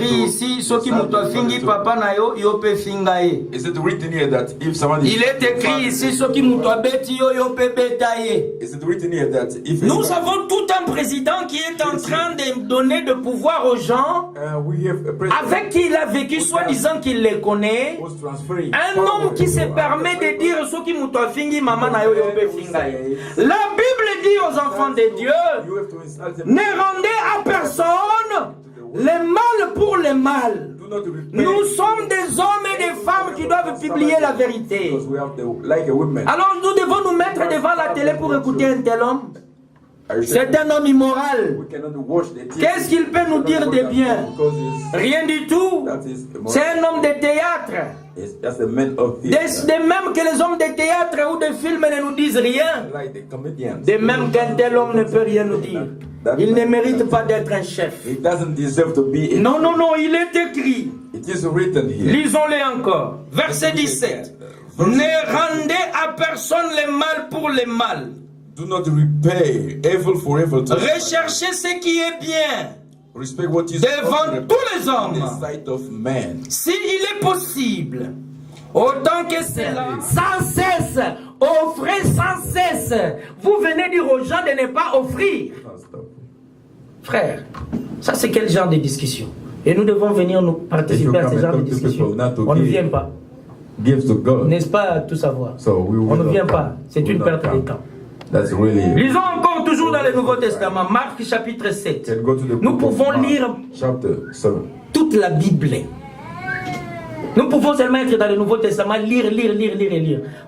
écrit ici, Soki Muto Fingi Papa Nayo, Yope Fingaye. Is it written here that if somebody... Il est écrit ici, Soki Muto Beti Yo, Yope Betaye. Is it written here that if... Nous avons tout un président qui est en train de donner de pouvoir aux gens avec qui il a vécu, soi-disant qu'il les connaît. Un homme qui se permet de dire Soki Muto Fingi Mama Nayo, Yope Fingaye. La Bible dit aux enfants de Dieu, ne rendez à personne le mal pour le mal. Nous sommes des hommes et des femmes qui doivent publier la vérité. Alors nous devons nous mettre devant la télé pour écouter un tel homme. C'est un homme immoral. Qu'est-ce qu'il peut nous dire de bien? Rien du tout. C'est un homme de théâtre. De même que les hommes de théâtre ou de films ne nous disent rien. De même qu'un tel homme ne peut rien nous dire. Il ne mérite pas d'être un chef. Non, non, non, il est écrit. Lisons-le encore. Verset 17. Ne rendez à personne le mal pour le mal. Do not repay evil for evil. Recherchez ce qui est bien devant tous les hommes. S'il est possible, autant que cela, sans cesse, offrez sans cesse. Vous venez dire aux gens de ne pas offrir. Frère, ça c'est quel genre de discussion? Et nous devons venir nous participer à ce genre de discussion. On ne vient pas. N'est-ce pas tout savoir? On ne vient pas. C'est une perte de temps. Lisons encore toujours dans le Nouveau Testament, Marc chapitre 7. Nous pouvons lire toute la Bible. Nous pouvons seulement être dans le Nouveau Testament, lire.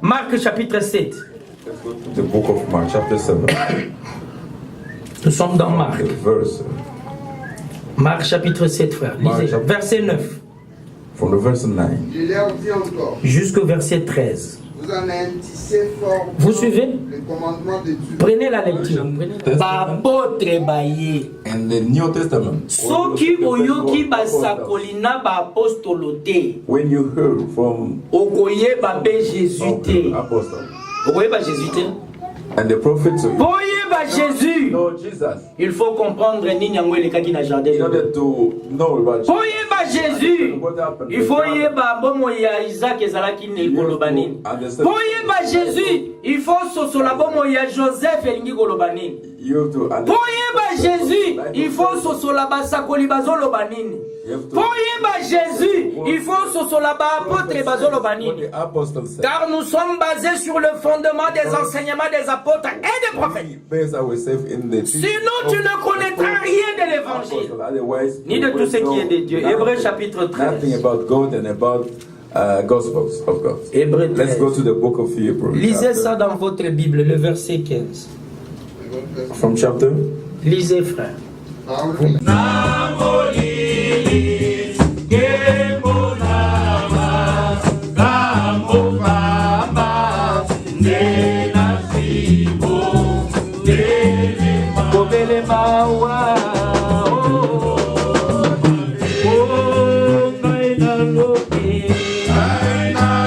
Marc chapitre 7. The book of Mark, chapter 7. Nous sommes dans Marc. Marc chapitre 7, frère. Lisez. Verset 9. From the verse 9. Jusqu'au verset 13. Vous en tissez fort. Vous suivez? Le commandement de Dieu. Prenez la lecture. And the New Testament. Soki oyoki basakolina ba apostolote. When you heard from Okoye babe Jésus te. apostle. Okoye ba Jésus te. And the prophets. Okoye ba Jésus. No Jesus. Il faut comprendre ni nyangwe le kaki na jardin. In order to know about Jesus. Okoye ba Jésus. Il faut y ba bomo ya Isaac ezalaki ne kolobani. Okoye ba Jésus. Il faut sosola bomo ya Joseph elingi kolobani. Okoye ba Jésus. Il faut sosola ba sakoli bazolo banini. Okoye ba Jésus. Il faut sosola ba apôtre bazolo banini. Car nous sommes basés sur le fondement des enseignements des apôtres et des prophètes. Sinon, tu ne connaîtras rien de l'évangile, ni de tout ce qui est de Dieu. Hébreux chapitre 13. Gospels of God. Hébreux 13. Let's go to the book of Hebrews. Lisez ça dans votre Bible, le verset 15. From chapter. Lisez, frère.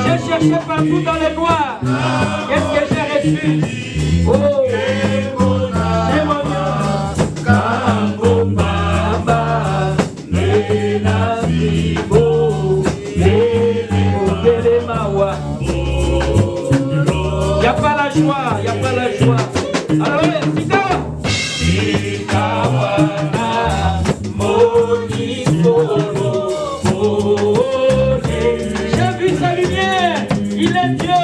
J'ai cherché partout dans les noirs. Qu'est-ce que j'ai reçu? Oh, c'est mon il n'y a pas la joie, il n'y a pas la joie. Alors, j'ai vu sa lumière, il est Dieu.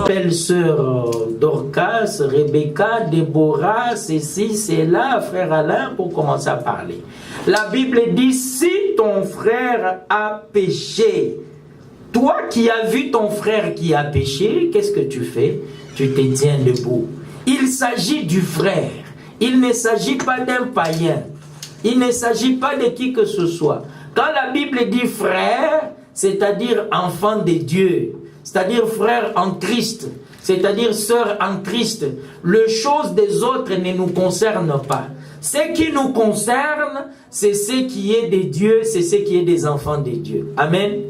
Belle sœur Dorcas, Rebecca, Déborah, ceci, c'est là, frère Alain, pour commencer à parler. La Bible dit, si ton frère a péché, toi qui as vu ton frère qui a péché, qu'est-ce que tu fais? Tu te tiens debout. Il s'agit du frère. Il ne s'agit pas d'un païen. Il ne s'agit pas de qui que ce soit. Quand la Bible dit frère, c'est-à-dire enfant de Dieu, c'est-à-dire frère en Christ, c'est-à-dire sœur en Christ, les choses des autres ne nous concernent pas. Ce qui nous concerne, c'est ce qui est de Dieu, c'est ce qui est des enfants de Dieu. Amen.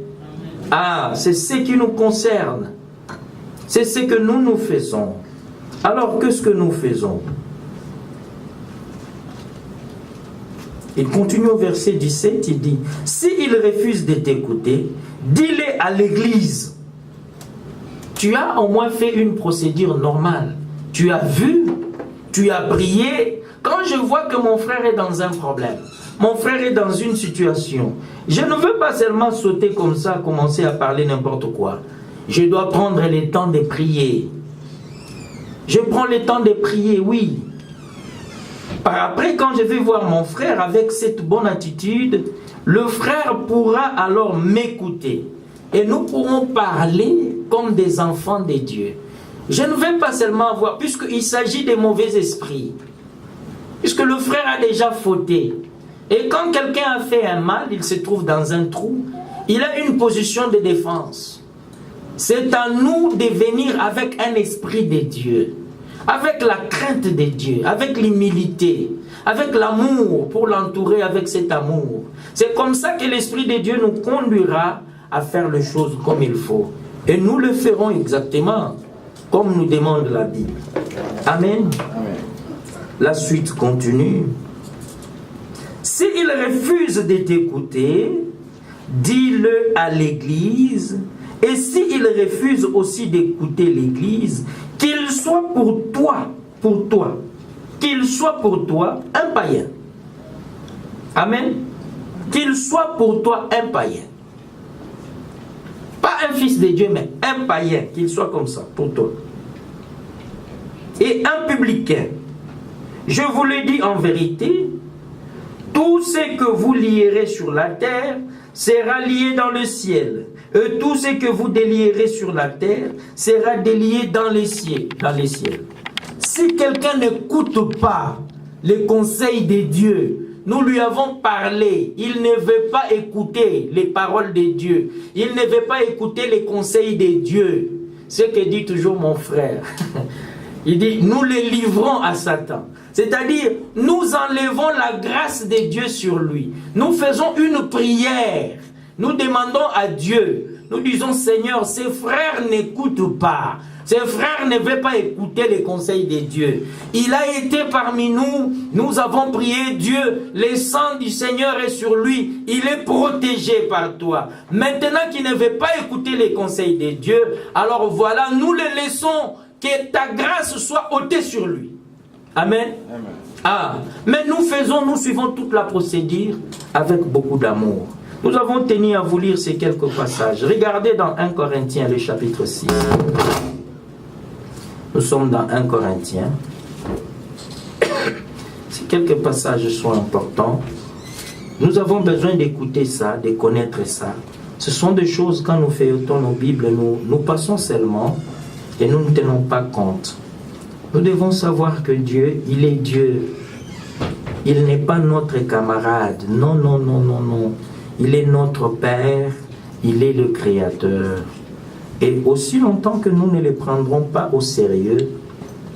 Ah, c'est ce qui nous concerne. C'est ce que nous faisons. Alors, qu'est-ce que nous faisons? Il continue au verset 17, il dit, « S'il refuse de t'écouter, dis-le à l'église. » Tu as au moins fait une procédure normale. Tu as vu, tu as prié. Quand je vois que mon frère est dans un problème, mon frère est dans une situation, je ne veux pas seulement sauter comme ça, commencer à parler n'importe quoi. Je dois prendre le temps de prier. Je prends le temps de prier, oui. Par après, quand je vais voir mon frère avec cette bonne attitude, le frère pourra alors m'écouter. Et nous pourrons parler comme des enfants de Dieu. Je ne vais pas seulement voir, puisqu'il s'agit des mauvais esprits. Puisque le frère a déjà fauté. Et quand quelqu'un a fait un mal, il se trouve dans un trou, il a une position de défense. C'est à nous de venir avec un esprit de Dieu, avec la crainte de Dieu, avec l'humilité, avec l'amour, pour l'entourer avec cet amour. C'est comme ça que l'esprit de Dieu nous conduira à faire les choses comme il faut. Et nous le ferons exactement comme nous demande la Bible. Amen. Amen. La suite continue. S'il refuse de t'écouter, dis-le à l'église. Et s'il refuse aussi d'écouter l'église, qu'il soit pour toi, qu'il soit pour toi un païen. Amen. Qu'il soit pour toi un païen. Pas un fils de Dieu, mais un païen, qu'il soit comme ça, pour toi. Et un publicain. Je vous le dis en vérité, tout ce que vous lierez sur la terre sera lié dans le ciel. Et tout ce que vous délierez sur la terre sera délié dans les cieux. Si quelqu'un n'écoute pas les conseils de Dieu, nous lui avons parlé, il ne veut pas écouter les paroles de Dieu, il ne veut pas écouter les conseils de Dieu. Ce que dit toujours mon frère, il dit, nous les livrons à Satan. C'est-à-dire, nous enlevons la grâce de Dieu sur lui. Nous faisons une prière. Nous demandons à Dieu. Nous disons, Seigneur, ces frères n'écoutent pas. Ces frères ne veulent pas écouter les conseils de Dieu. Il a été parmi nous. Nous avons prié Dieu. Le sang du Seigneur est sur lui. Il est protégé par toi. Maintenant qu'il ne veut pas écouter les conseils de Dieu, alors voilà, nous le laissons. Que ta grâce soit ôtée sur lui. Amen. Amen. Ah, mais nous suivons toute la procédure avec beaucoup d'amour. Nous avons tenu à vous lire ces quelques passages. Regardez dans 1 Corinthiens, le chapitre 6. Nous sommes dans 1 Corinthiens. Ces quelques passages sont importants. Nous avons besoin d'écouter ça, de connaître ça. Ce sont des choses, quand nous feuilletons nos Bibles, nous passons seulement et nous ne tenons pas compte. Nous devons savoir que Dieu, il est Dieu. Il n'est pas notre camarade. Non, non, non, non, non. Il est notre Père. Il est le Créateur. Et aussi longtemps que nous ne les prendrons pas au sérieux,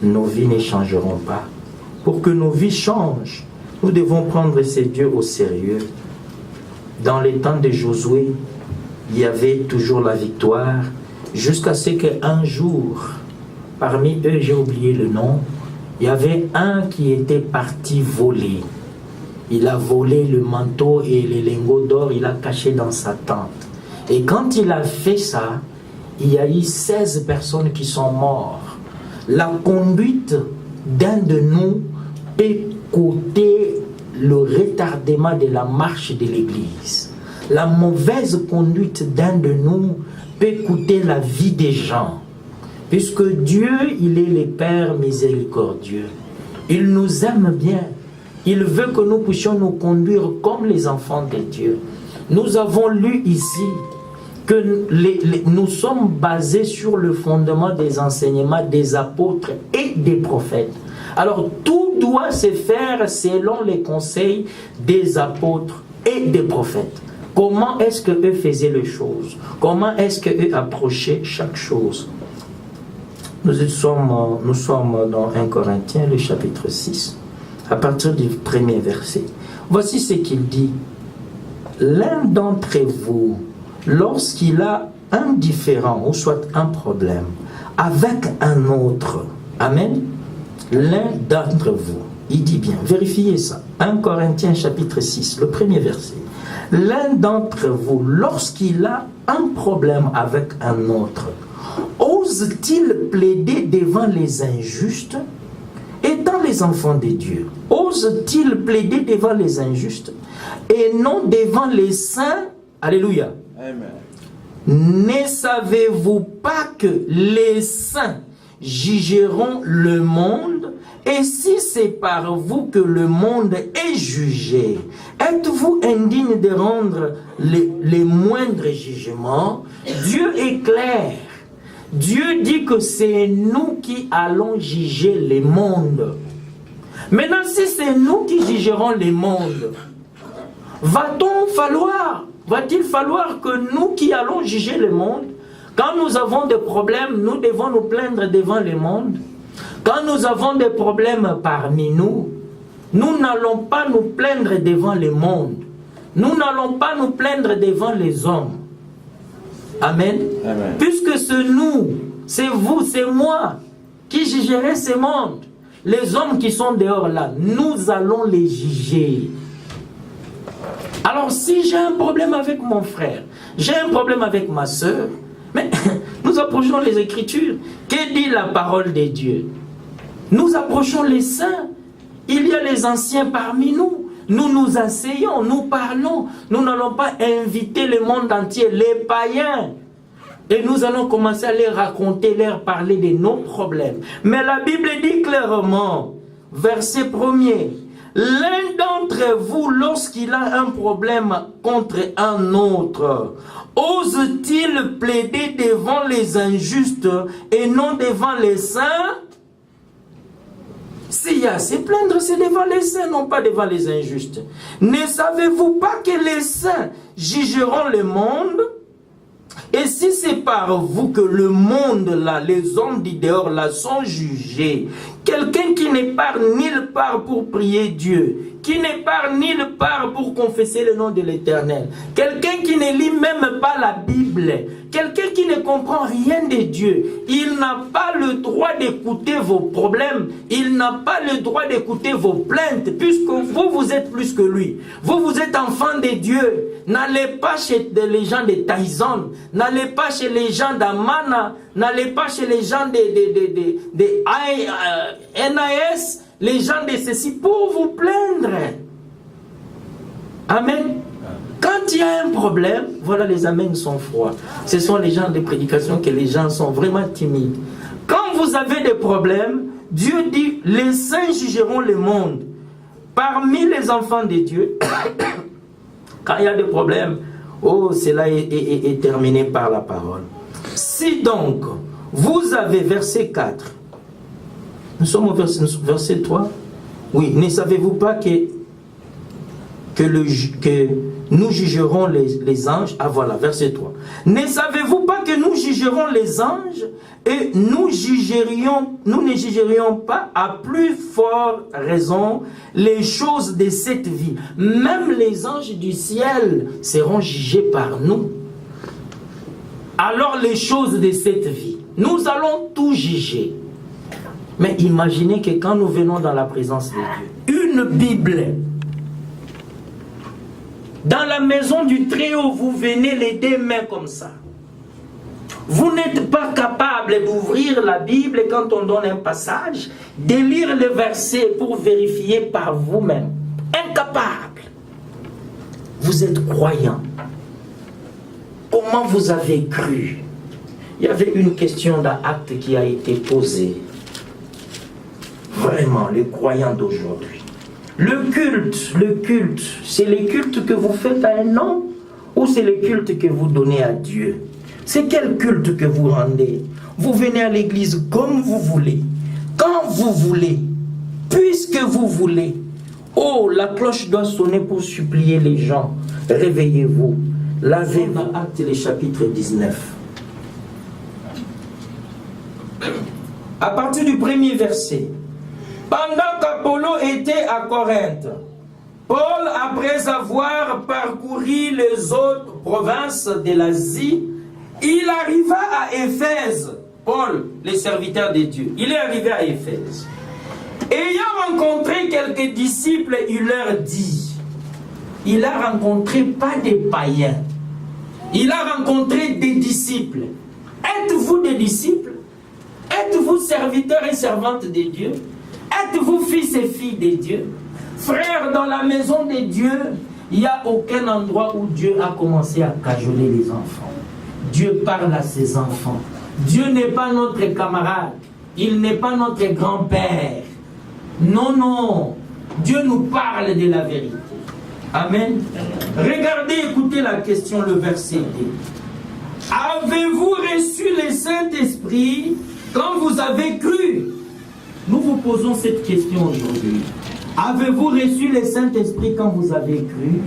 nos vies ne changeront pas. Pour que nos vies changent, nous devons prendre ces dieux au sérieux. Dans les temps de Josué, il y avait toujours la victoire, jusqu'à ce qu'un jour, parmi eux, j'ai oublié le nom, il y avait un qui était parti voler. Il a volé le manteau et les lingots d'or, il a caché dans sa tente. Et quand il a fait ça, il y a eu 16 personnes qui sont mortes. La conduite d'un de nous peut coûter le retardement de la marche de l'église. La mauvaise conduite d'un de nous peut coûter la vie des gens. Puisque Dieu, il est le Père miséricordieux. Il nous aime bien. Il veut que nous puissions nous conduire comme les enfants de Dieu. Nous avons lu ici que nous sommes basés sur le fondement des enseignements des apôtres et des prophètes. Alors tout doit se faire selon les conseils des apôtres et des prophètes. Comment est-ce qu'eux faisaient les choses? Comment est-ce qu'eux approchaient chaque chose? Nous sommes dans 1 Corinthiens, le chapitre 6, à partir du premier verset. Voici ce qu'il dit. L'un d'entre vous, lorsqu'il a un différend, ou soit un problème, avec un autre, amen, l'un d'entre vous, il dit bien, vérifiez ça, 1 Corinthiens chapitre 6, le premier verset. L'un d'entre vous, lorsqu'il a un problème avec un autre, ose-t-il plaider devant les injustes? Étant les enfants de Dieu, ose-t-il plaider devant les injustes et non devant les saints? Alléluia. Amen. Ne savez-vous pas que les saints jugeront le monde? Et si c'est par vous que le monde est jugé, êtes-vous indigne de rendre les moindres jugements? Dieu est clair. Dieu dit que c'est nous qui allons juger les mondes. Maintenant, si c'est nous qui jugerons les mondes, va-t-il falloir que nous qui allons juger le monde, quand nous avons des problèmes, nous devons nous plaindre devant le monde? Quand nous avons des problèmes parmi nous, nous n'allons pas nous plaindre devant le monde. Nous n'allons pas nous plaindre devant les hommes. Amen. Amen. Puisque c'est nous, c'est vous, c'est moi qui jugerai ce monde. Les hommes qui sont dehors là, nous allons les juger. Alors si j'ai un problème avec mon frère, j'ai un problème avec ma soeur, mais nous approchons les Écritures. Que dit la parole de Dieu? Nous approchons les saints. Il y a les anciens parmi nous. Nous nous asseyons, nous parlons. Nous n'allons pas inviter le monde entier, les païens. Et nous allons commencer à leur raconter, leur parler de nos problèmes. Mais la Bible dit clairement, verset 1er, l'un d'entre vous, lorsqu'il a un problème contre un autre, ose-t-il plaider devant les injustes et non devant les saints? S'il y a à se plaindre, c'est devant les saints, non pas devant les injustes. Ne savez-vous pas que les saints jugeront le monde? Et si c'est par vous que le monde là, les hommes du dehors là sont jugés, quelqu'un qui n'est part nulle part pour prier Dieu, qui n'est part nulle part pour confesser le nom de l'Éternel, quelqu'un qui ne lit même pas la Bible, quelqu'un qui ne comprend rien de Dieu, il n'a pas le droit d'écouter vos problèmes, il n'a pas le droit d'écouter vos plaintes, puisque vous, vous êtes plus que lui. Vous êtes enfant de Dieu. N'allez pas chez les gens de Tyson, n'allez pas chez les gens d'Amana, n'allez pas chez les gens de NAS, les gens de ceci, pour vous plaindre. Amen. Quand il y a un problème, voilà, les amens sont froids. Ce sont les gens de prédication que les gens sont vraiment timides. Quand vous avez des problèmes, Dieu dit, les saints jugeront le monde. Parmi les enfants de Dieu, quand il y a des problèmes, oh, cela est terminé par la parole. Si donc, vous avez verset 4, nous sommes au verset 3, oui, ne savez-vous pas que nous jugerons les anges? Ah voilà, verset 3. Ne savez-vous pas que nous jugerons les anges et nous ne jugerions pas à plus forte raison les choses de cette vie? Même les anges du ciel seront jugés par nous. Alors les choses de cette vie, nous allons tout juger. Mais imaginez que quand nous venons dans la présence de Dieu, une Bible, dans la maison du Très-Haut, vous venez les deux mains comme ça. Vous n'êtes pas capable d'ouvrir la Bible quand on donne un passage, de lire le verset pour vérifier par vous-même. Incapable. Vous êtes croyant. Comment vous avez cru? Il y avait une question dans Acte qui a été posée. Vraiment, les croyants d'aujourd'hui. Le culte, c'est les cultes que vous faites à un homme ou c'est les cultes que vous donnez à Dieu? C'est quel culte que vous rendez? Vous venez à l'église comme vous voulez, quand vous voulez, puisque vous voulez. Oh, la cloche doit sonner pour supplier les gens. Réveillez-vous. Lavez dans Actes, le chapitre 19. À partir du premier verset. Pendant qu'Apollo était à Corinthe, Paul, après avoir parcouru les autres provinces de l'Asie, il arriva à Éphèse. Paul, le serviteur de Dieu, il est arrivé à Éphèse. Ayant rencontré quelques disciples, il leur dit, il a rencontré pas des païens, il a rencontré des disciples. Êtes-vous des disciples? Êtes-vous serviteurs et servantes de Dieu? Êtes-vous fils et filles de Dieu? Frères, dans la maison de Dieu, il n'y a aucun endroit où Dieu a commencé à cajoler les enfants. Dieu parle à ses enfants. Dieu n'est pas notre camarade. Il n'est pas notre grand-père. Non, non. Dieu nous parle de la vérité. Amen. Regardez, écoutez la question, le verset 2. Avez-vous reçu le Saint-Esprit quand vous avez cru? Nous vous posons cette question aujourd'hui. Avez-vous reçu le Saint-Esprit quand vous avez cru?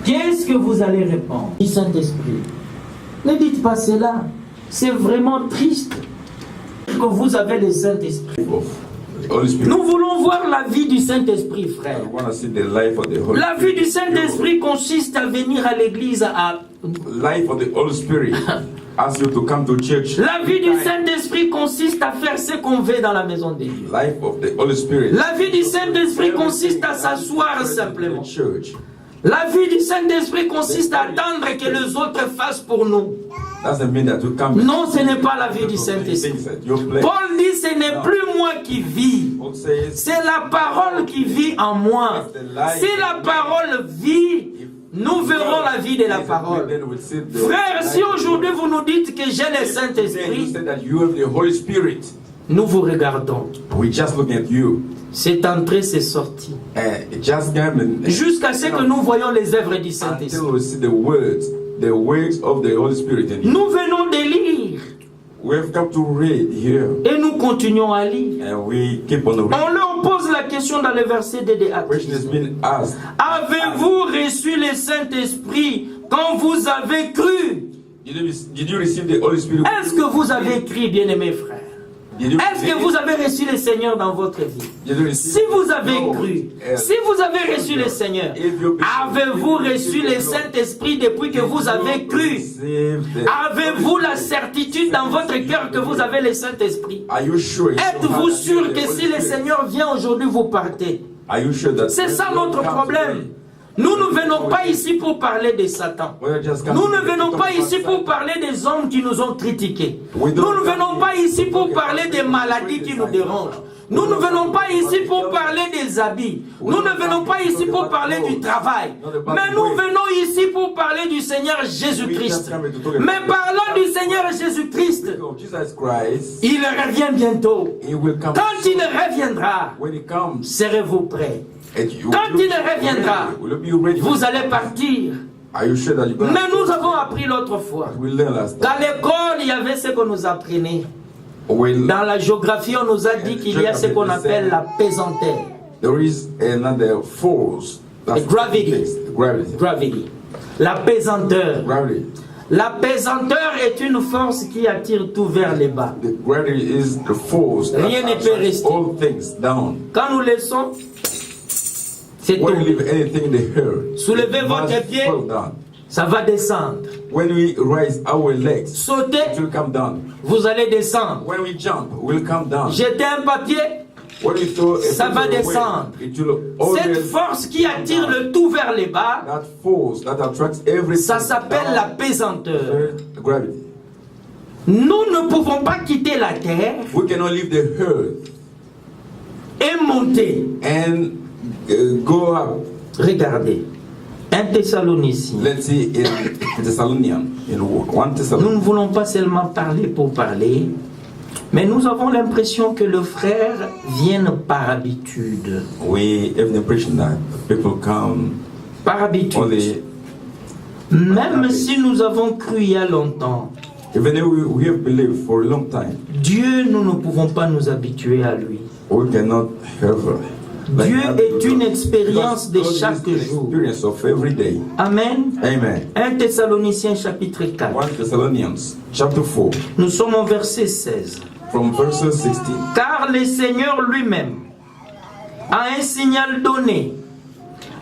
Qu'est-ce que vous allez répondre? Le Saint-Esprit. Ne dites pas cela. C'est vraiment triste que vous avez le Saint-Esprit. Nous voulons voir la vie du Saint-Esprit, frère. La vie du Saint-Esprit consiste à venir à l'église à... Life of the Holy Spirit asks you to come to church. La vie du Saint-Esprit consiste à faire ce qu'on veut dans la maison de Dieu. Life of the Holy Spirit. La vie du Saint-Esprit consiste à s'asseoir simplement. La vie du Saint-Esprit consiste à attendre que les autres fassent pour nous. Non, ce n'est pas la vie du Saint-Esprit. Paul dit, ce n'est plus moi qui vis. C'est la parole qui vit en moi. Si la parole vit, nous verrons la vie de la parole. Frère, si aujourd'hui vous nous dites que j'ai le Saint-Esprit, nous vous regardons. C'est entré, c'est sorti. Jusqu'à ce que nous voyons les œuvres du Saint-Esprit. Nous venons de lire. Et nous continuons à lire. On leur pose la question dans le verset de Actes. Avez-vous reçu le Saint-Esprit quand vous avez cru? Est-ce que vous avez cru, bien-aimés frères? Est-ce que vous avez reçu le Seigneur dans votre vie? Si vous avez cru, si vous avez reçu le Seigneur, avez-vous reçu le Saint-Esprit depuis que vous avez cru? Avez-vous la certitude dans votre cœur que vous avez le Saint-Esprit? Êtes-vous sûr que si le Seigneur vient aujourd'hui, vous partez? C'est ça notre problème. Nous ne venons pas ici pour parler de Satan. Nous ne venons pas ici pour parler des hommes qui nous ont critiqués. Nous ne venons pas ici pour parler des maladies qui nous dérangent. Nous ne venons pas ici pour parler des habits. Nous ne venons pas ici pour parler du travail. Mais nous venons ici pour parler du Seigneur Jésus-Christ. Mais parlant du Seigneur Jésus-Christ, il revient bientôt. Quand il reviendra, serez-vous prêts? Quand il reviendra, vous allez partir. Mais nous avons appris l'autre fois qu'à l'école, il y avait ce qu'on nous apprenait. Dans la géographie, on nous a dit qu'il y a ce qu'on appelle la pesanteur. Gravity. La pesanteur. La pesanteur est une force qui attire tout vers le bas. Rien ne peut rester. Quand nous laissons, c'est tout. Soulevez votre pied, ça va descendre. Sautez, vous allez descendre. Jetez un papier, ça va descendre. Cette force qui attire le tout vers le bas, ça s'appelle la pesanteur. Nous ne pouvons pas quitter la terre et monter. Go up. Regardez, 1 Thessaloniciens. Let's see in Thessalonians. In 1 Nous Thessalonians, ne voulons pas seulement parler pour parler, mais nous avons l'impression que le frère vienne par habitude. we have the impression that people come Par habitude. only, Même si nous avons cru il y a longtemps, even though we have believed for a long time, Dieu, nous ne pouvons pas nous habituer à lui. we cannot have Dieu est une expérience de chaque jour. Experience of every day. Amen. Amen. 1 Thessaloniciens chapitre 4. 1 Thessalonians chapter 4 Nous sommes au verset 16. from verses 16. Car le Seigneur lui-même a un signal donné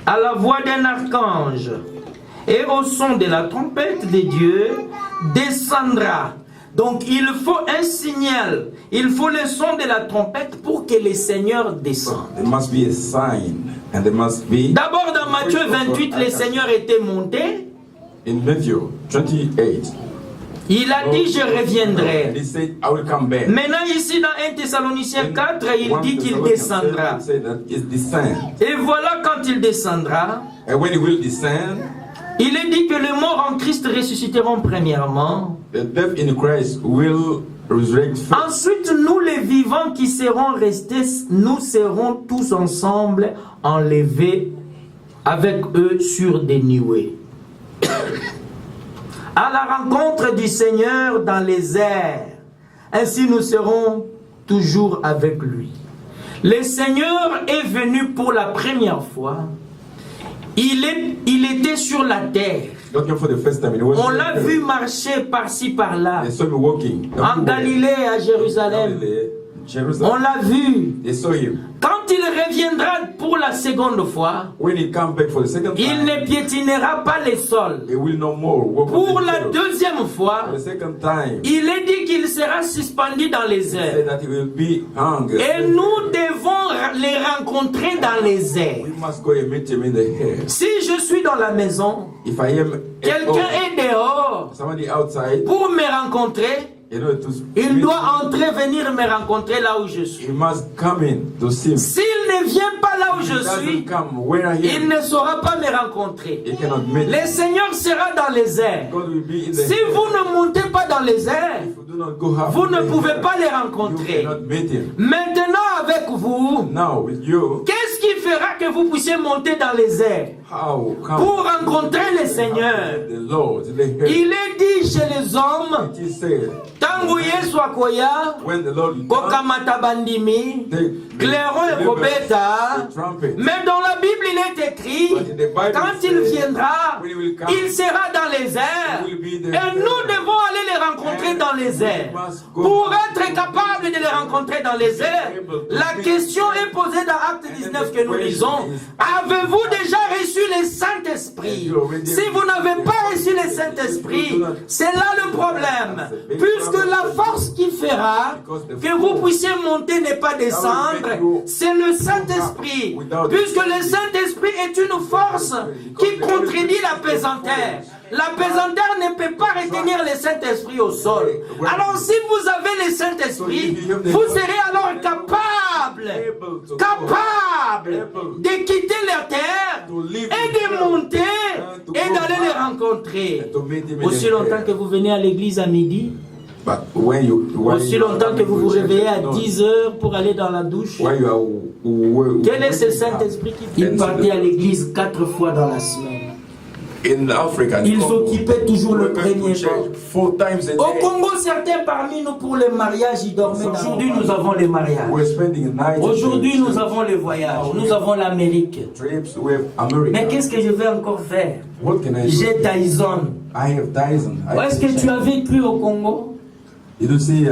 à la voix d'un archange et au son de la trompette de Dieu descendra. Donc il faut un signal, il faut le son de la trompette pour que le Seigneur descende. There must be a sign and there must be. D'abord dans Matthieu 28, le Seigneur était monté. In Matthew 28, Il a dit je reviendrai. he said, I will come back. Maintenant ici dans 1 Thessaloniciens 4, il dit qu'il descendra. Say that it descend. Et voilà quand il descendra, And when he will descend, il est dit que les morts en Christ ressusciteront premièrement. the death in Christ will resurrect first. Ensuite, nous les vivants qui serons restés, nous serons tous ensemble enlevés avec eux sur des nuées. À la rencontre du Seigneur dans les airs. Ainsi nous serons toujours avec lui. Le Seigneur est venu pour la première fois. Il était sur la terre. Not for the first time. It was On l'a vu marcher par-ci par-là. They saw him walking. En Galilée, à Jérusalem. Galilee, On Jerusalem. l'a vu. They saw him. Quand il reviendra pour la seconde fois, When he come back for the second il time, ne piétinera pas les sols. he will no more walk Pour on the la earth. deuxième fois, For the second time, il est dit qu'il sera suspendu dans les he said airs. that he will be hung. Et nous devons les rencontrer dans les airs. We must go and meet him in the air. Si je suis dans la maison, If I am at quelqu'un home, est dehors somebody outside, pour me rencontrer, in order to il meet doit him, entrer, venir me rencontrer là où je suis. he must come in to see him. S'il ne vient pas là où If he je suis, doesn't come where I il am, ne saura pas me rencontrer. he cannot meet Le Seigneur sera dans les airs. God will be in the Si air. vous ne montez pas dans les airs, If you do not go half vous ne way pouvez there, pas les you rencontrer. cannot meet him. Maintenant avec vous, Now with you, qu'est-ce qui fera que vous puissiez monter dans les airs how come pour rencontrer le Seigneur? the Lord in the air? Il est dit chez les hommes, It is said, tangu Yesu akoya, when the Lord will come, kokamata bandimi, clairon et kobeta. the trumpet. Mais dans la Bible, il est écrit, quand il viendra, il sera dans les airs. Et nous devons aller les rencontrer dans les airs. Pour être capable de les rencontrer dans les airs, la question est posée dans Acte 19 que nous lisons. Avez-vous déjà reçu le Saint-Esprit? Si vous n'avez pas reçu le Saint-Esprit, c'est là le problème. Puisque la force qui fera que vous puissiez monter n'est pas descendre, c'est le Saint-Esprit. Puisque le Saint-Esprit est une force qui contredit la pesanteur. La pesanteur ne peut pas retenir le Saint-Esprit au sol. Alors si vous avez le Saint-Esprit, vous serez alors capable de quitter la terre et de monter et d'aller les rencontrer. Aussi longtemps que vous venez à l'église à midi, But when you, aussi longtemps que vous vous réveillez à 10 heures pour aller dans la douche, quel est ce Saint-Esprit qui partait à l'église 4 fois dans la semaine? in Africa, Ils occupaient toujours le premier banc. 4 times a Au day. Congo, certains parmi nous pour les mariages, ils dormaient. Aujourd'hui, nous avons les mariages. We're spending night. Aujourd'hui, nous avons les voyages. Nous avons l'Amérique. Trips with America. Mais qu'est-ce que je vais encore faire? What can I do? J'ai Tyson. I have Dyson. Où est-ce que tu avais cru au Congo? You don't see,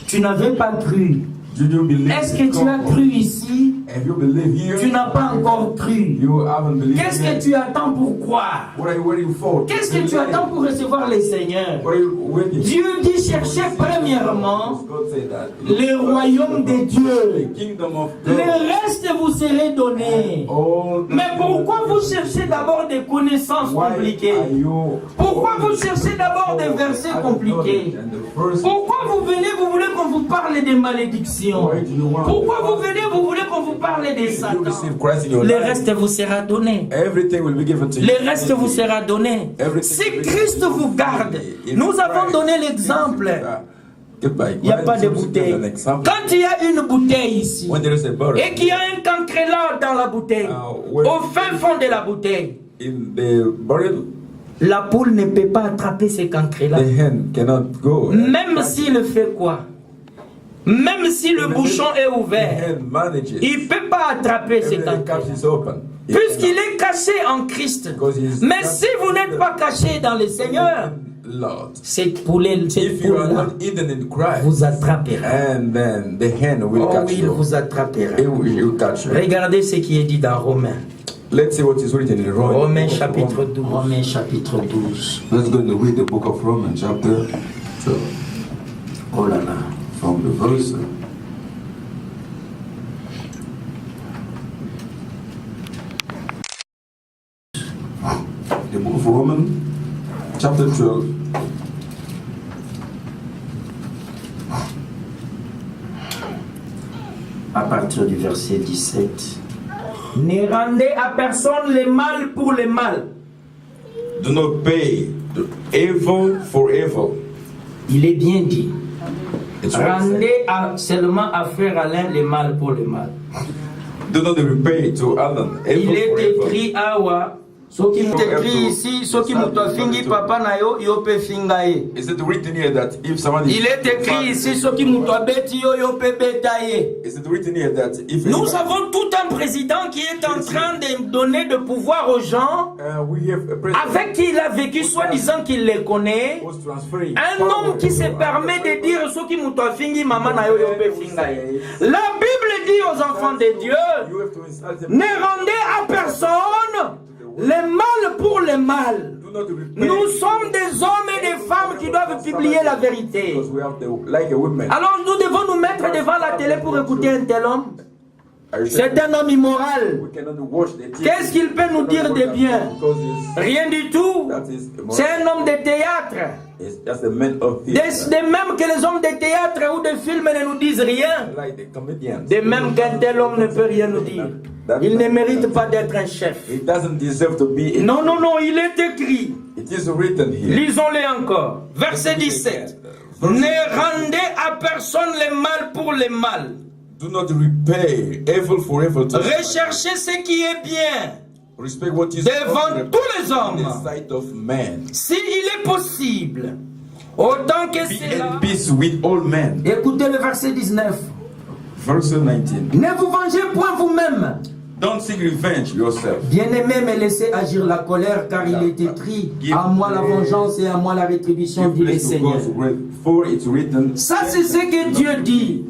Tu n'avais pas cru. you do believe. Est-ce que tu as cru ici? Have you believe here? Tu n'as pas encore cru. You haven't believed. Qu'est-ce yet. que tu attends pour croire? What are you for? Qu'est-ce que tu attends pour recevoir les seigneurs? What are you waiting? Dieu dit chercher premièrement God said that. le royaume de Dieu. The kingdom of Le God. reste vous serez donné. All the Mais pourquoi vous cherchez d'abord des connaissances Why compliquées? are you Pourquoi vous cherchez d'abord des versets compliqués? And the first Pourquoi vous venez, vous voulez qu'on vous parle des malédictions? Pourquoi vous venez, vous voulez qu'on vous parle des Satan? Le reste vous sera donné. Le reste vous sera donné. Si Christ vous garde, nous avons donné l'exemple. Il n'y a pas de bouteille. Quand il y a une bouteille ici, et qu'il y a un cancrélat dans la bouteille, au fin fond de la bouteille, la poule ne peut pas attraper ces cancrélats. Même s'il fait quoi? Même si le bouchon est ouvert, il ne peut pas attraper ces cancrélats. Puisqu'il est caché en Christ. Mais si vous n'êtes pas caché dans le Seigneur, cette poule-là vous attrapera. Oh oui, il vous attrapera. Regardez ce qui est dit dans Romains. Let's see what is written in Romains chapitre 12. Romains chapitre 12. Let's go and read the book of Romans chapter 12. Oh là là. From the verse. The book of Romans chapter 12. À partir du verset 17. Ne rendez à personne le mal pour le mal. Do not pay the evil for evil. Il est bien dit. Rendez seulement à frère Alain le mal pour le mal. Do not repay to Alan evil. Il est écrit awa. Ce qui est écrit ici, ce qui m'a fingi papa na yo, yo pe fingaye. Is it written here that if someone is... Il est écrit ici, ce qui m'a beti yo, yo pe betaye. Is it written here that if... Nous avons tout un président qui est en train de donner de pouvoir aux gens avec qui il a vécu, soi-disant qu'il les connaît. Un homme qui se permet de dire ce qui m'a fingi maman na yo, yo pe fingaye. La Bible dit aux enfants de Dieu, ne rendez à personne le mal pour le mal. Nous sommes des hommes et des femmes qui doivent publier la vérité. Alors nous devons nous mettre devant la télé pour écouter un tel homme. C'est un homme immoral. Qu'est-ce qu'il peut nous dire de bien? Rien du tout. C'est un homme de théâtre. De même que les hommes de théâtre ou de films ne nous disent rien. De même qu'un tel homme ne peut rien nous dire. Il ne mérite pas d'être un chef. Non, non, non, il est écrit. Lisons-le encore. Verset 17. Ne rendez à personne le mal pour le mal. Do not repay evil for evil. Recherchez ce qui est bien. Respect what is devant tous les hommes. in the sight of man. S'il est possible, autant que c'est là. Peace with all men. Écoutez le verset 19. Verse 19. Ne vous vengez point vous-même. Don't seek revenge yourself. Bien-aimé, mais laissez agir la colère, car il est écrit, à moi la vengeance et à moi la rétribution, dit le Seigneur. Ça, c'est ce que Dieu dit.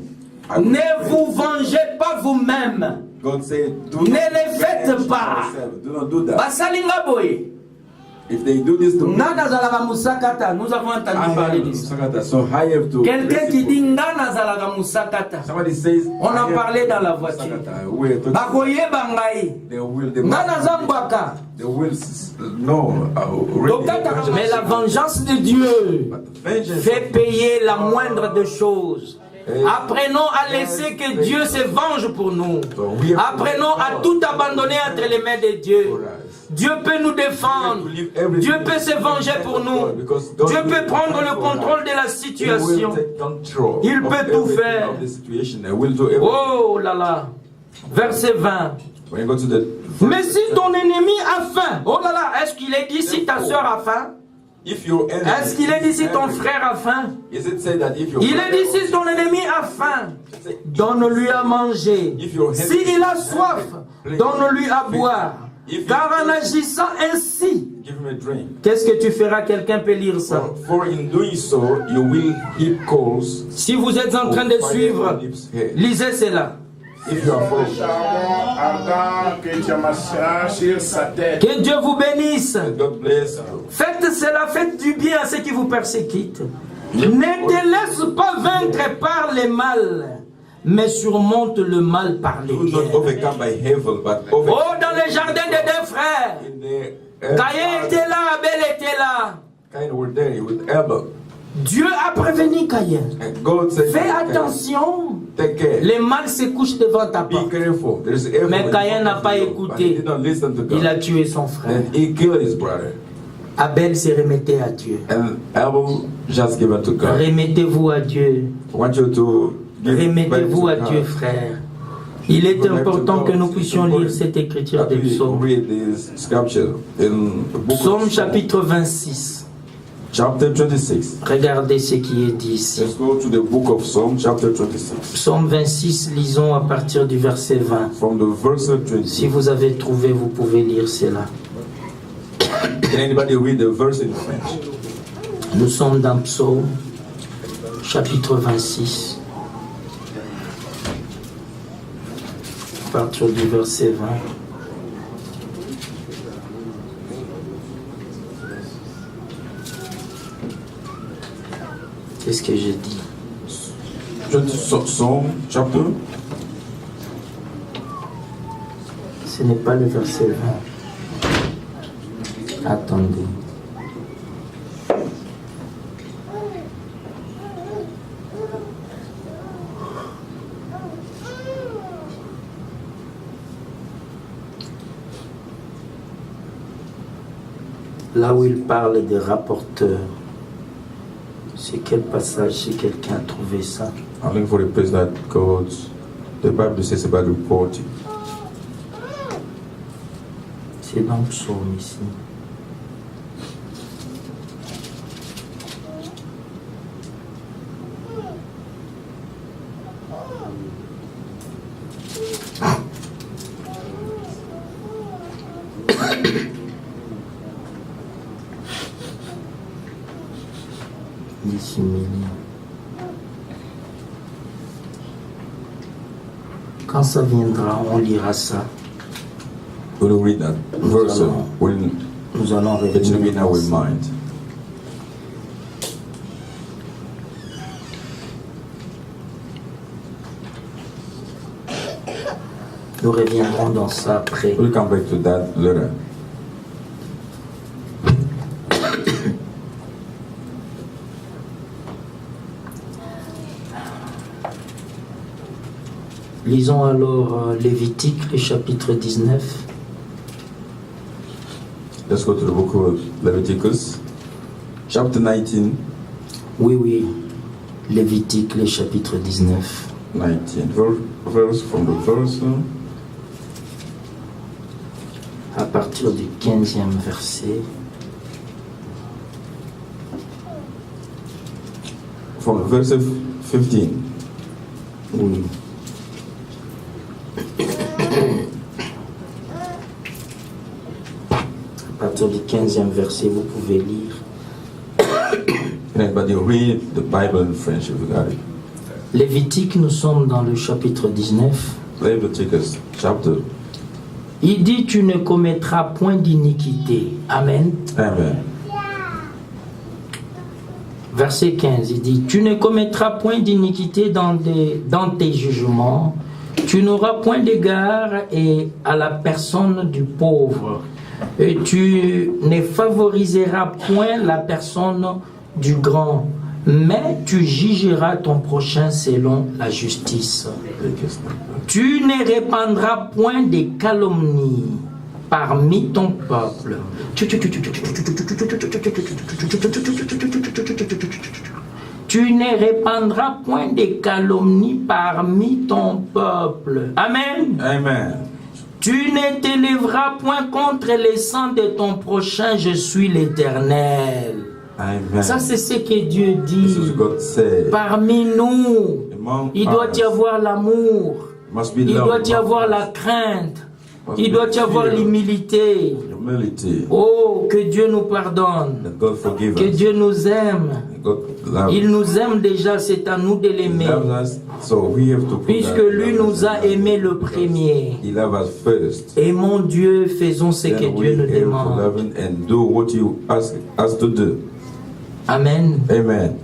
Ne vous vengez pas vous-même. Ne les faites pas. Basalinga boye. If they do this to me, nous avons entendu parler de ça. Quelqu'un qui dit Ngana zalaga musakata. On en parlait dans la voiture. Bakoye bangai. Ngana zambaka. Mais la vengeance de Dieu fait payer la moindre des choses. Apprenons à laisser que Dieu se venge pour nous. Apprenons à tout abandonner entre les mains de Dieu. Dieu peut nous défendre. Dieu peut se venger pour nous. Dieu peut prendre le contrôle de la situation. Il peut tout faire. Oh là là. Verset 20. Mais si ton ennemi a faim, oh là là, est-ce qu'il est dit si ta soeur a faim? Est-ce qu'il est dit si ton frère a faim? Il est dit si ton ennemi a faim, donne-lui à manger. S'il a soif, donne-lui à boire. Car en agissant ainsi, qu'est-ce que tu feras? Quelqu'un peut lire ça. Si vous êtes en train de suivre, lisez cela. Que Dieu vous bénisse. Faites cela, faites du bien à ceux qui vous persécutent. Ne te laisse pas vaincre par le mal, mais surmonte le mal par le bien. Oh, dans le jardin des deux frères, Caïn était là, Abel était là. Dieu a prévenu Caïn. And God said, Fais attention. take care. Les mâles se couchent devant ta Be porte. careful. There is evil Mais in Caïn n'a front pas of you, écouté. but he did not listen to God. Il a tué son frère. Then he killed his brother. Abel se remettait à Dieu. And Abel just given to God. Remettez-vous à Dieu. I want you to give back Remettez-vous to à God. Dieu, frère. Il est important que nous puissions lire cette écriture That des we psaumes. read this scripture in the book Psaume of chapitre 26. chapter 26. Regardez ce qui est dit ici. Let's go to the book of Psalm chapter 26. Psaume 26, lisons à partir du verset 20. From the verse 20. Si vous avez trouvé, vous pouvez lire cela. Can anybody read the verse in French? Nous sommes dans Psaume chapitre 26. À partir du verset 20. Qu'est-ce que j'ai dit? Psalm chapter. Ce n'est pas le verset 20. Attendez. Là où il parle des rapporteurs. C'est quel passage si quelqu'un a trouvé ça? I'm looking for the place that goes. The Bible says about reporting. C'est dans le psaume ici. Quand ça viendra, on lira ça. We'll read that verse when Nous allons it will be in our revenir. mind. Nous reviendrons dans ça après. We'll come back to that later. Lisons alors Lévitique, le chapitre 19. Let's go to the book of Leviticus, chapter 19. Oui. Lévitique, le chapitre 19. 19 verse from the verse À partir du 15e verset. from verse 15. Oui. À partir du 15e verset, vous pouvez lire. Can anybody read the Bible in French if you got it? Lévitique, nous sommes dans le chapitre 19. Leviticus chapter. Il dit, tu ne commettras point d'iniquité. Amen. Amen. Verset 15, il dit, tu ne commettras point d'iniquité dans tes jugements. Tu n'auras point d'égard à la personne du pauvre. Et tu ne favoriseras point la personne du grand. Mais tu jugeras ton prochain selon la justice. Tu ne répandras point de calomnies parmi ton peuple. Tu ne répandras point de calomnies parmi ton peuple. Amen. Amen. Tu ne t'élèveras point contre les sangs de ton prochain, je suis l'Éternel. Amen. Ça, c'est ce que Dieu This dit. is God said. Parmi nous, Among il doit us y avoir l'amour, must be il love. doit y avoir la crainte, il doit y avoir l'humilité. Humility. Oh, que Dieu nous pardonne, That God forgive que us. Dieu nous aime. That God love Il us. nous aime déjà, c'est à nous de He l'aimer. loves us, so we have to put Puisque that lui love nous a us. aimés le premier. He loves us first. Aimons Dieu, faisons ce que Then we Dieu nous have to demande. love him and do what he asks us to do. Amen. Amen.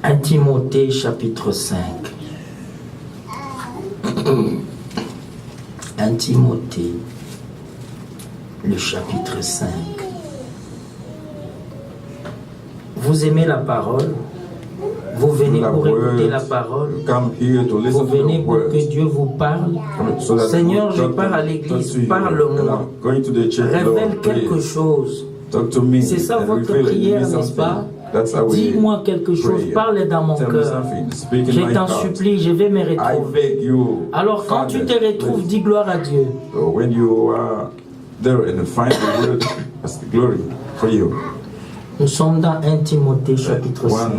1 Timothée chapitre 5. 1 Timothée, le chapitre 5. Vous aimez la parole. Vous venez pour écouter la parole. Vous venez pour que Dieu vous parle. Seigneur, je pars à l'église. Parle-moi. Révèle quelque chose. C'est ça votre prière, n'est-ce pas? Dis-moi quelque chose. Parle dans mon cœur. Je t'en supplie, je vais me retrouver. Alors quand tu te retrouves, dis gloire à Dieu. Nous sommes dans 1 Timothée chapitre 5.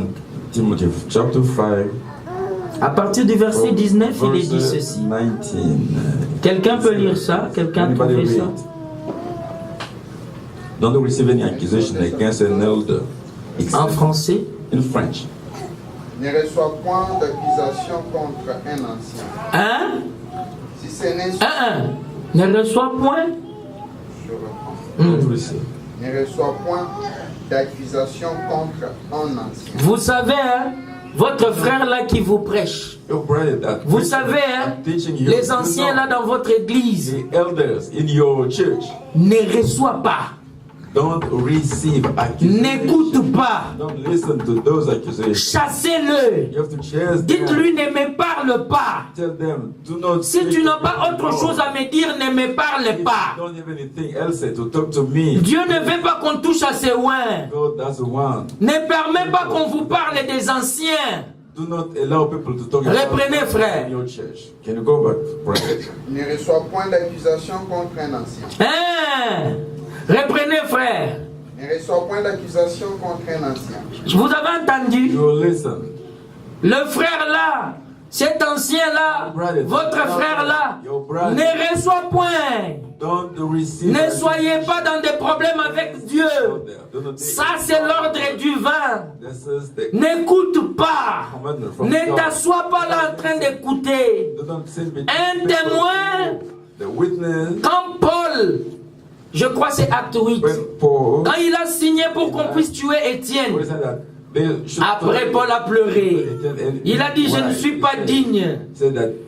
Timothy chapter 5. À partir du verset 19, il est dit ceci. Quelqu'un peut lire ça? Quelqu'un peut lire ça? Don't receive any accusation against an elder. En français? In French. Ne reçois point d'accusation contre un ancien. Hein? Si ce n'est Ne reçois point? Don't receive. Ne reçois point d'accusation contre un ancien. Vous savez, hein, votre frère là qui vous prêche. Vous savez, hein, les anciens là dans votre église. The elders in your church. Ne reçoit pas. Don't receive accusations. N'écoute pas. Don't listen to those accusations. Chassez-le. You have to chase them. Dites-lui, ne me parle pas. Tell them, do not Si tu n'as pas autre chose à me dire, ne me parle pas. Don't have anything else to talk to me. Dieu ne veut pas qu'on touche à ses oins. God doesn't want. Ne permet pas qu'on vous parle des anciens. Do not allow people to talk Reprenez, frère. in your church. Can you go back, brother? Ne reçois point d'accusation contre un ancien. Hein? Reprenez, frère. Ne reçois point d'accusation contre un ancien. Vous avez entendu? You listen. Le frère là, cet ancien là, votre frère là, ne reçoit point. Don't receive. Ne soyez pas dans des problèmes avec Dieu. Ça, c'est l'ordre divin. N'écoute pas. Ne t'assois pas là en train d'écouter. Un témoin, quand Paul, je crois que c'est Acte 8, quand il a signé pour qu'on puisse tuer Étienne, après Paul a pleuré. Il a dit, je ne suis pas digne.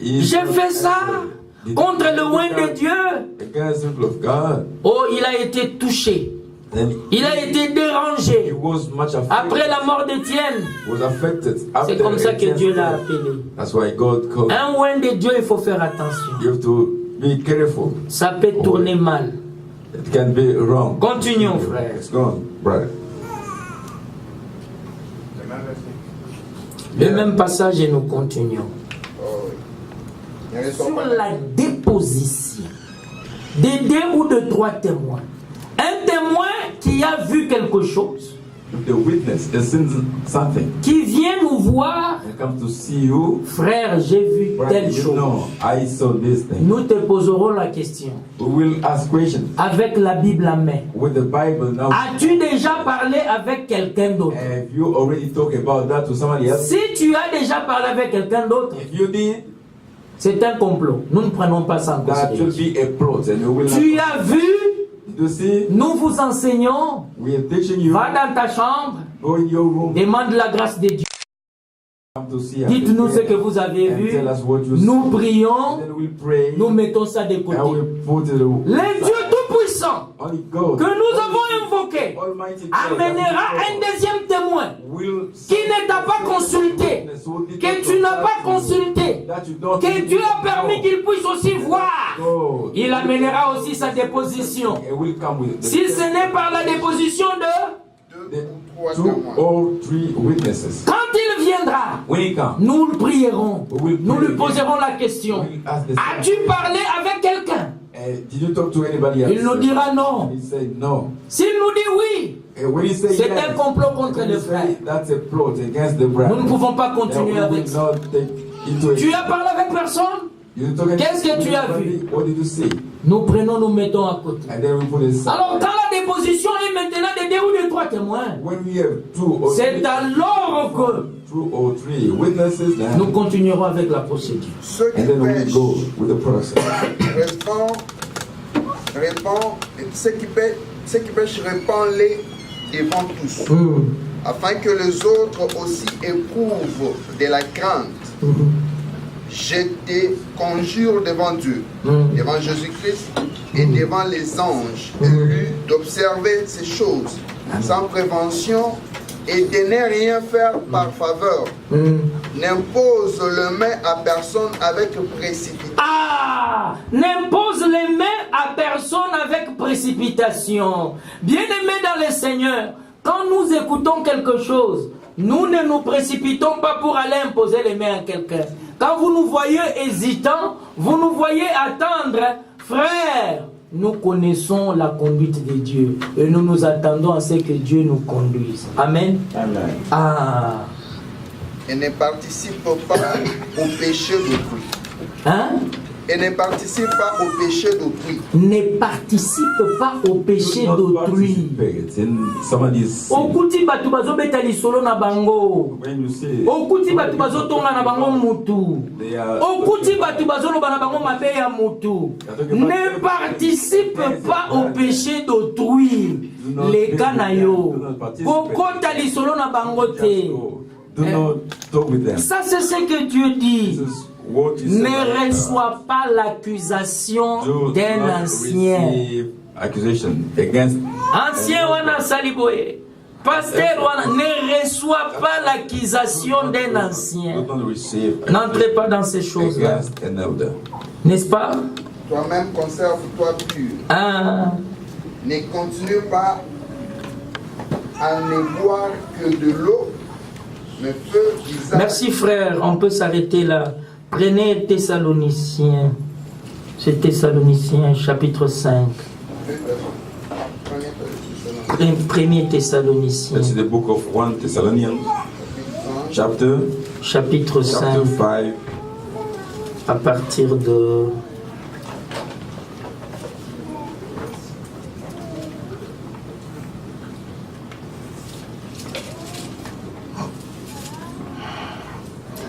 J'ai fait ça contre le oint de Dieu. Oh, il a été touché. Il a été dérangé. Après la mort d'Étienne, c'est comme ça que Dieu l'a appelé. Un oint de Dieu, il faut faire attention. Ça peut tourner mal. Continuons, frère. Le même passage et nous continuons. Sur la déposition de 2 ou de 3 témoins. Un témoin qui a vu quelque chose, qui vient nous voir, frère, j'ai vu telle chose. Nous te poserons la question avec la Bible en main. As-tu déjà parlé avec quelqu'un d'autre? Si tu as déjà parlé avec quelqu'un d'autre, c'est un complot. Nous ne prenons pas ça en considération. Tu as vu? Nous vous enseignons. Va dans ta chambre. Demande la grâce de Dieu. Dites-nous ce que vous avez vu. Nous prions. Nous mettons ça de côté. Le Dieu Tout-Puissant que nous avons invoqué amènera un deuxième témoin qui ne t'a pas consulté, que tu n'as pas consulté, que Dieu a permis qu'il puisse aussi voir. Il amènera aussi sa déposition. Si ce n'est par la déposition de 2 or 3 witnesses. Quand il viendra, nous le prierons. Nous lui poserons la question. As-tu parlé avec quelqu'un? Il nous dira non. S'il nous dit oui, c'est un complot contre le frère. Nous ne pouvons pas continuer avec ça. Tu as parlé avec personne? Qu'est-ce que tu as vu? Nous prenons, nous mettons à côté. Alors quand la déposition est maintenant de 2 ou de 3 témoins, c'est alors que nous continuerons avec la procédure. Ceux qui ceux qui pêchent, répand-les devant tous, afin que les autres aussi éprouvent de la crainte. Je te conjure devant Dieu, devant Jésus-Christ et devant les anges élus d'observer ces choses sans prévention et de ne rien faire par faveur. N'impose les mains à personne avec précipitation. Ah, n'impose les mains à personne avec précipitation. Bien-aimés dans le Seigneur, quand nous écoutons quelque chose, nous ne nous précipitons pas pour aller imposer les mains à quelqu'un. Quand vous nous voyez hésitants, vous nous voyez attendre, frère, nous connaissons la conduite de Dieu et nous nous attendons à ce que Dieu nous conduise. Amen. Amen. Ah. Et ne participe pas au péché d'autrui. Hein? Et ne participe pas au péché d'autrui. Ne participe pas au péché d'autrui. Okuti batu bazobeta lisolo na bango. Okuti batu bazotonga na bango mutu. Okuti batu bazoloba na bango mabe ya mutu. Ne participe pas au péché d'autrui. Les kanayo. Kokota lisolo na bango te. Ça c'est ce que Dieu dit. Ne reçois pas l'accusation d'un ancien. Ancien wana saliboye. Pasteur wana ne reçois pas l'accusation d'un ancien. N'entrez pas dans ces choses-là. N'est-ce pas? Toi-même conserve-toi pur. Ah. Ne continue pas à ne boire que de l'eau. Merci frère, on peut s'arrêter là. Prenez Thessaloniciens. C'est Thessaloniciens chapitre 5. Premier Thessaloniciens. That's the book of 1 Thessalonians. Chapitre 5. À partir de...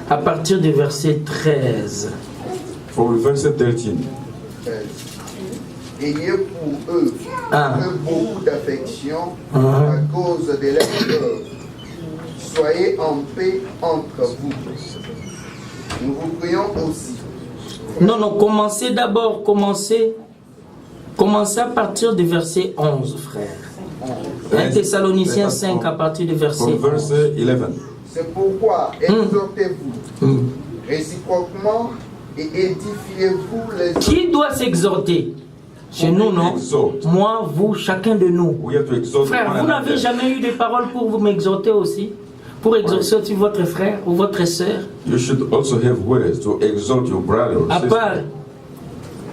À partir du verset 13. From verset 13. Ayez pour eux beaucoup d'affection à cause de leur cœur. Soyez en paix entre vous. Nous vous prions aussi. Non, commencez d'abord, commencez à partir du verset 11, frère. 1 Thessaloniciens 5 à partir du verset 11. C'est pourquoi exhortez-vous réciproquement et édifiez-vous les autres. Qui doit s'exhorter? Chez nous, non? Moi, vous, chacun de nous. Frère, vous n'avez jamais eu des paroles pour vous m'exhorter aussi? Pour exhorter aussi votre frère ou votre soeur? You should also have words to exhort your brother or sister. À part,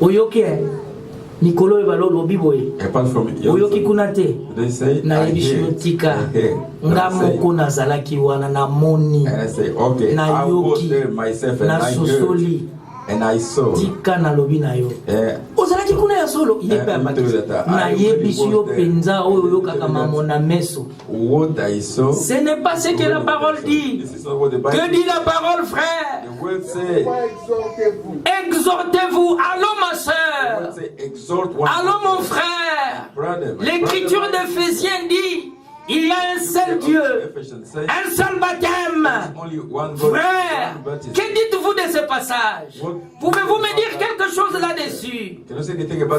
oyoki, Nicolo ebalo lobi boye. Oyoki kunate. Na ebishotika. Nga moko nazalaki wana na moni. Na yoki. Na sosoli. And I saw. Tika na lobi na yo. Ozalaki kuna ya solo. Na yebishi yo penza oyo yokaka mamona meso. What I saw. Ce n'est pas ce que la parole dit. Que dit la parole, frère? The word says. Exhortez-vous. Allô ma soeur. Allô mon frère. L'écriture d'Éphésiens dit. Il y a un seul Dieu, un seul baptême. Frère, que dites-vous de ce passage? Pouvez-vous me dire quelque chose là-dessus?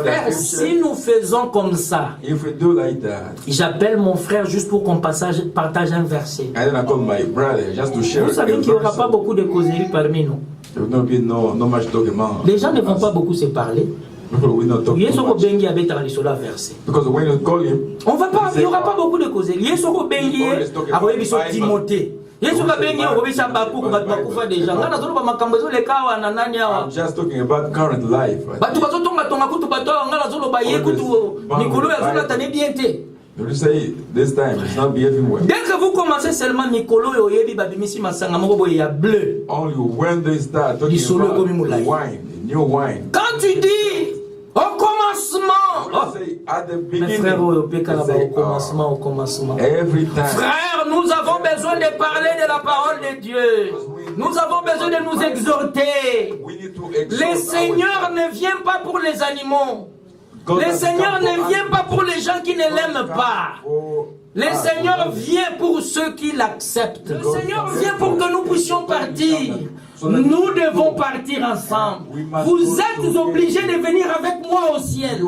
Frère, si nous faisons comme ça, j'appelle mon frère juste pour qu'on partage un verset. Vous savez qu'il n'y aura pas beaucoup de causeries parmi nous. Les gens ne vont pas beaucoup se parler. On va pas, il n'y aura pas beaucoup de causeries. Il y a Timothée. I'm just talking about current life. You say this time it's not behaving well. Dès que vous commencez seulement Nicolo et Oyebi babimisi masanga moko ya bleu. Only when they start talking about wine, the new wine. Quand tu dis au commencement, at the beginning, frère, au commencement. Every time. Frère, nous avons besoin de parler de la parole de Dieu. Nous avons besoin de nous exhorter. Le Seigneur ne vient pas pour les animaux. Le Seigneur ne vient pas pour les gens qui ne l'aiment pas. Le Seigneur vient pour ceux qui l'acceptent. Le Seigneur vient pour que nous puissions partir. Nous devons partir ensemble. Vous êtes obligés de venir avec moi au ciel.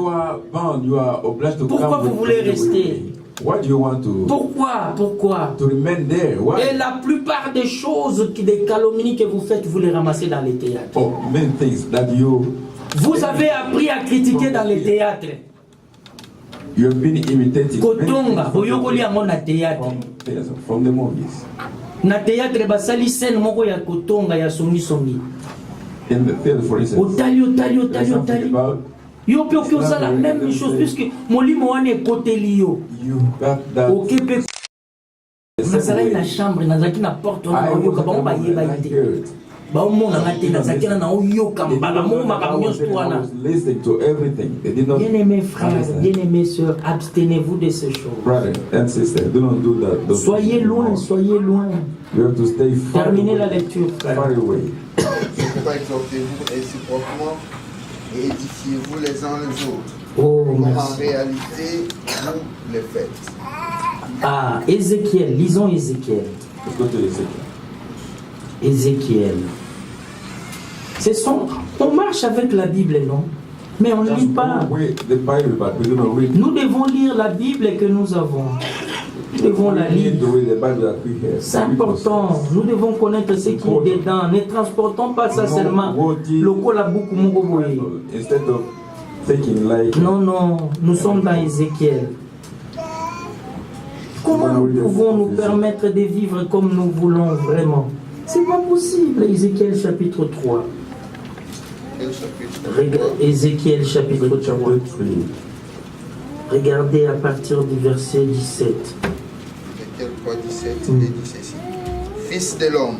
Pourquoi vous voulez rester? Why do you want to? Pourquoi? To remain there? Why? Et la plupart des choses, des calomnies que vous faites, vous les ramassez dans les théâtres. Oh, many things that you. Vous avez appris à critiquer dans les théâtres. You have been imitating. Kotonga, boyokoli yango na théâtre. From the movies. Na théâtre basali scène moko ya kotonga ya songi. In the theater, for instance. Otali. Yo pe okoza la même chose puisque molimo wana ekoteli yo. You got that. Okepe. Nazali na chambre, nazaki na porte na oyoka bango bayeba ite. Baomona ngate nazaki na oyoka mbala mo makamyo twana. Listening to everything. They did not. Bien-aimés frères, bien-aimés sœurs, abstenez-vous de ces choses. Brother and sister, do not do that. Soyez loin. You have to stay far. Terminez la lecture, frère. Far away. C'est pourquoi exhortez-vous réciproquement et édifiez-vous les uns les autres. Oh, Comme en merci. réalité, vous les faites. Ah, Ézéchiel, lisons Ézéchiel. Let's go to Ezekiel. Ézéchiel. On marche avec la Bible, non? Mais on ne lit pas. Nous devons lire la Bible que nous avons. Nous devons la lire. C'est important. Nous devons connaître ce qui est dedans. Ne transportons pas ça seulement. Non, nous sommes dans Ézéchiel. Comment nous pouvons nous permettre de vivre comme nous voulons vraiment? C'est pas possible. Ézéchiel chapitre 3. Ézéchiel chapitre 3. Regardez à partir du verset 17. Ézéchiel 3, 17, il dit ceci. Fils de l'homme,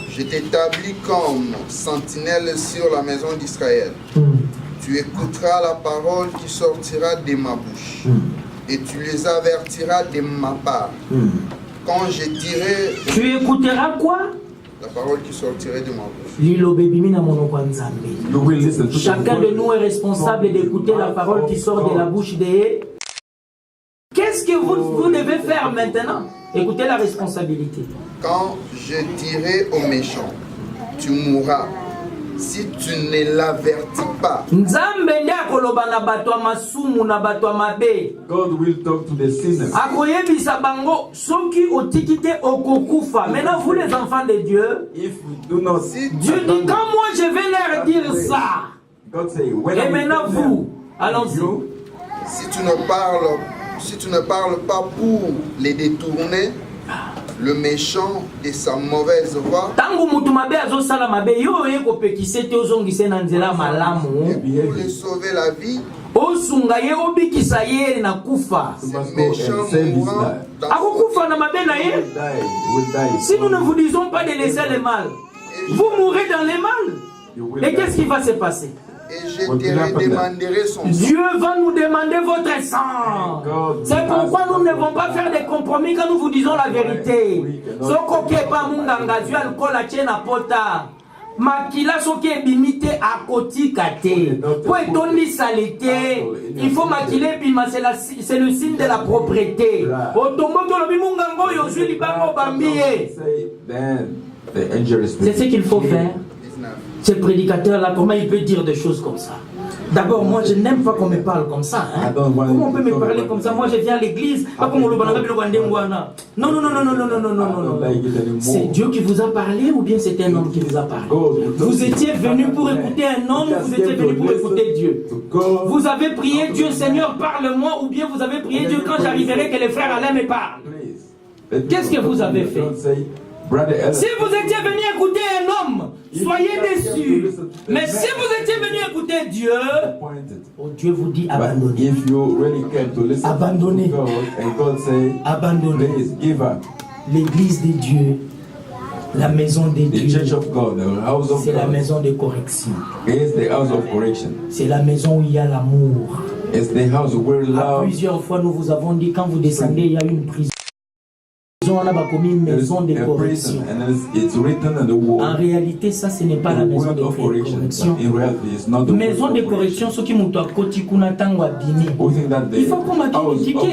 je t'établis comme sentinelle sur la maison d'Israël. Tu écouteras la parole qui sortira de ma bouche. Et tu les avertiras de ma part. Quand je dirai... Tu écouteras quoi? La parole qui sortirait de ma bouche. Chacun de nous est responsable d'écouter la parole qui sort de la bouche des... Qu'est-ce que vous devez faire maintenant? Écoutez la responsabilité. Quand je dirai aux méchants, tu mourras. Si tu ne l'avertis pas, God will talk to the sinners. Maintenant, vous les enfants de Dieu, If you do not, Dieu dit quand moi je vais leur dire ça. God say, when Et maintenant vous, allons-y. si tu ne parles pas pour les détourner, le méchant de sa mauvaise voie, Tangu mutu mabe azosala mabe yo ekopekise te ozongise na nzela malamu. pour lui sauver la vie, Osunga ye obikisa ye na kufa. ce méchant mourra dans son Akokufa na mabe na ye. will die. Si nous ne vous disons pas de laisser le mal, vous mourrez dans le mal. Et qu'est-ce qui va se passer? et je te redemanderai son sang. Dieu va nous demander votre sang. C'est pourquoi nous ne devons pas faire des compromis quand nous vous disons la vérité. Soko ke pa munganga Dieu alcool a tiena pota. Makila soki ebimite akotika te. Po etoni salite. Il faut maquiller bima, c'est le signe de la propreté. Otombo to lobi mungango yo zui libango bambiye. C'est ce qu'il faut faire. 19. Ce prédicateur-là, comment il peut dire des choses comme ça? D'abord, moi je n'aime pas qu'on me parle comme ça. Hein? Comment on peut me parler comme ça? Moi je viens à l'église, pas comme le bananga. Non. C'est Dieu qui vous a parlé ou bien c'est un homme qui vous a parlé? Vous étiez venu pour écouter un homme, vous étiez venu pour écouter Dieu. Vous avez prié Dieu, Seigneur, parle-moi, ou bien vous avez prié Dieu quand j'arriverai que les frères allaient me parler. Qu'est-ce que vous avez fait? Si vous étiez venu écouter un homme, soyez déçus. Mais si vous étiez venu écouter Dieu, oh, Dieu vous dit abandonnez. Abandonnez. Abandonnez. L'église de Dieu, la maison de Dieu, c'est la maison de correction. C'est la maison où il y a l'amour. Plusieurs fois, nous vous avons dit, quand vous descendez, il y a une prison. On a commis une maison de correction. En réalité, ça, ce n'est pas la maison de correction. Maison de correction, ce qui m'a dit, il faut qu'on m'a dit, il faut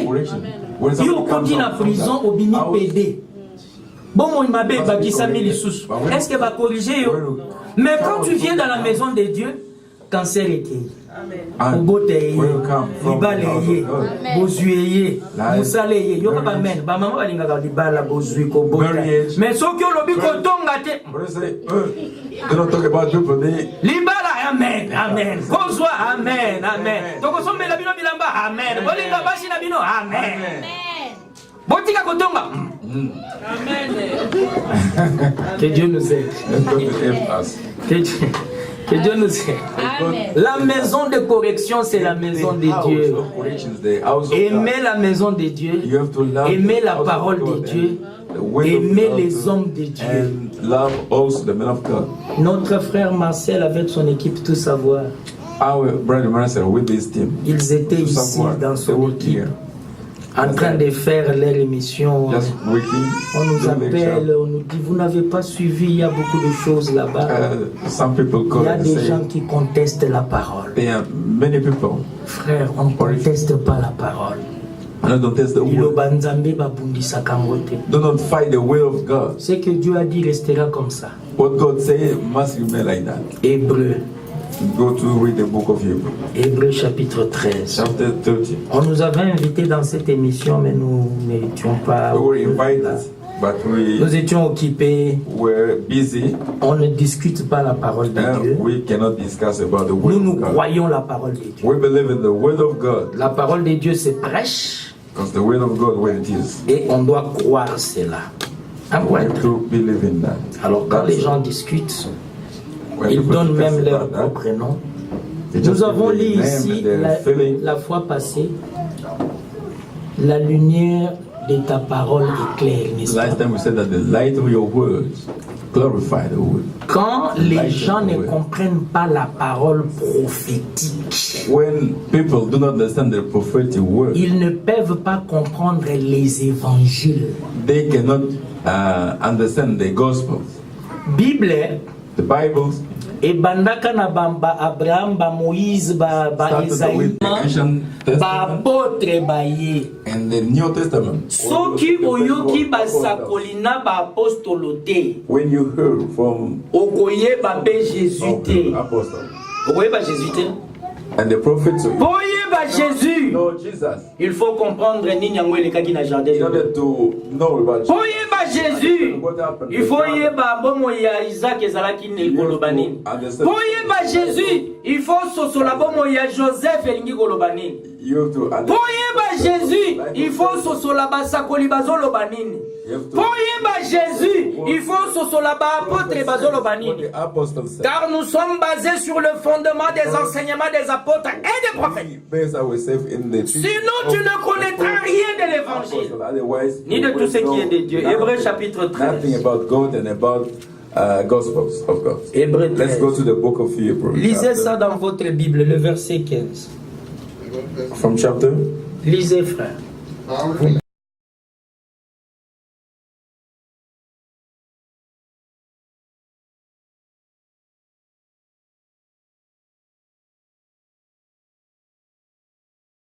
qu'on ait la prison au bini PD. Bon, il m'a dit, est-ce qu'il va corriger? Mais quand tu viens dans la maison de Dieu, cancer est guéri. And Oboteye, where you come from, Libaleye, Bozueye, Musaleye, Yoka Bamen, Bamama Balingaka Libala, Bozui, Kobota. Mais Sokyo Lobi Kotonga te. When they say, they don't talk about people, they Libala, Amen, Amen. Kozwa, Amen, Amen. Tokosombe la bino bilamba, Amen. Bolinga bashi na bino, Amen. Botika Kotonga. Amen. Que Dieu nous aide. Que Dieu nous aide. La maison de correction, c'est la maison de Dieu. Aimer la maison de Dieu, aimer la parole de Dieu, aimer les hommes de Dieu. Notre frère Marcel avec son équipe Tout Savoir, ils étaient ici dans son équipe, en train de faire leur émission. On nous appelle, on nous dit, vous n'avez pas suivi, il y a beaucoup de choses là-bas. Il y a des gens qui contestent la parole. Frère, on ne conteste pas la parole. Do not fight the will of God. Ce que Dieu a dit restera comme ça. What God said must remain like that. Hébreu. Go to read the book of Hebrews. Hébreu chapitre 13. Chapter 13. On nous avait invités dans cette émission, mais nous n'étions pas. We were invited, but nous étions occupés. We're busy. On ne discute pas la parole de Dieu. We cannot discuss about the word nous of God. Croyons la parole de Dieu. We believe in the word of God. La parole de Dieu se prêche. Because the word of God where it is. Et on doit croire cela. To believe in that. Alors quand les gens discutent, ils donnent même leur propre nom. Nous avons lu ici la fois passée, la lumière de ta parole éclaire. Last time we said that the light of your words glorify the word. Quand les gens ne comprennent pas la parole prophétique, when people do not understand the prophetic word, ils ne peuvent pas comprendre les évangiles. They cannot understand the gospel. Bible, the Bible, et bandaka na bamba Abraham, ba Moïse, ba Isaïe, ba apôtre ba ye. And the New Testament. Soki oyoki ba sakolina ba apostolo te. When you heard from okoye ba be Jésus te. Okoye ba Jésus te. And the prophets. Okoye ba Jésus. No, Jesus. Il faut comprendre ni nyango elekaki na jardin. In order to know about Jesus. Okoye ba Jésus. Il faut yeba bomo ya Isaac ezalaki ne koloba nini. Okoye ba Jésus. Il faut sosola bomo ya Joseph elingi koloba nini. Okoye ba Jésus. Il faut sosola ba sakoli bazoloba nini. Okoye ba Jésus. Il faut sosola ba apôtre bazoloba nini. Car nous sommes basés sur le fondement des enseignements des apôtres et des prophètes. Sinon tu ne connaîtras rien de l'évangile ni de tout ce qui est de Dieu. Hébreu chapitre 13. Gospels of God. Hébreu 13. Let's go to the book of Hebrews. Lisez ça dans votre Bible, le verset 15. From chapter. Lisez, frère.